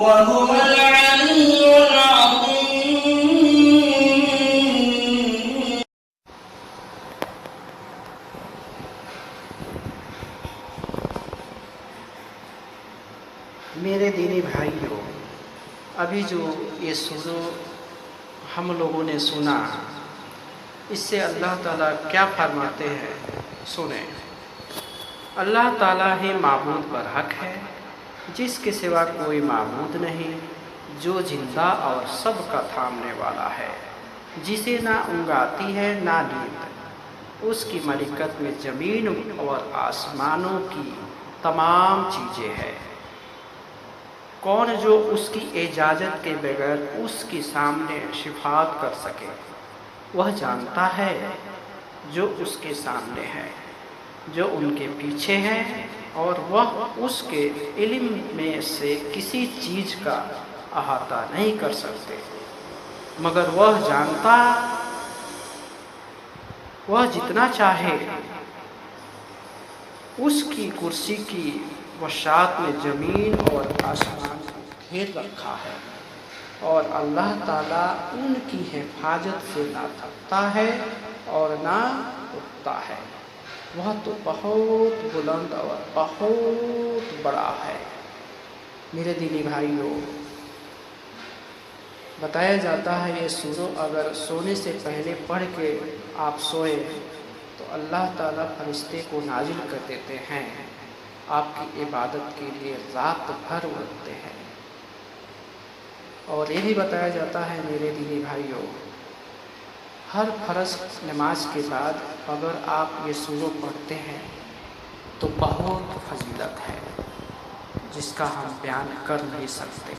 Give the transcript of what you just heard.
وهو العلي العظيم. میرے دینی بھائیوں، ابھی جو یہ سورہ ہم لوگوں نے سنا، اس سے اللہ تعالیٰ کیا فرماتے ہیں سنیں۔ اللہ تعالیٰ ہی معبود برحق ہے، جس کے سوا کوئی معبود نہیں، جو زندہ اور سب کا تھامنے والا ہے، جسے نہ اونگ آتی ہے نہ نیند۔ اس کی ملکت میں زمین اور آسمانوں کی تمام چیزیں ہیں۔ کون جو اس کی اجازت کے بغیر اس کے سامنے شفاعت کر سکے؟ وہ جانتا ہے جو اس کے سامنے ہے، جو ان کے پیچھے ہے، اور وہ اس کے علم میں سے کسی چیز کا احاطہ نہیں کر سکتے، مگر وہ جانتا، وہ جتنا چاہے۔ اس کی کرسی کی وسعت میں زمین اور آسمان کو گھیر رکھا ہے، اور اللہ تعالیٰ ان کی حفاظت سے نہ تھکتا ہے اور نہ رکتا ہے۔ وہ تو بہت بلند اور بہت بڑا ہے۔ میرے دینی بھائیوں، بتایا جاتا ہے یہ سورہ اگر سونے سے پہلے پڑھ کے آپ سوئے تو اللہ تعالیٰ فرشتے کو نازل کر دیتے ہیں، آپ کی عبادت کے لیے رات بھر رکھتے ہیں۔ اور یہ بھی بتایا جاتا ہے میرے دینی بھائیوں، ہر فرض نماز کے بعد اگر آپ یہ سورہ پڑھتے ہیں تو بہت فضیلت ہے، جس کا ہم بیان کر نہیں سکتے۔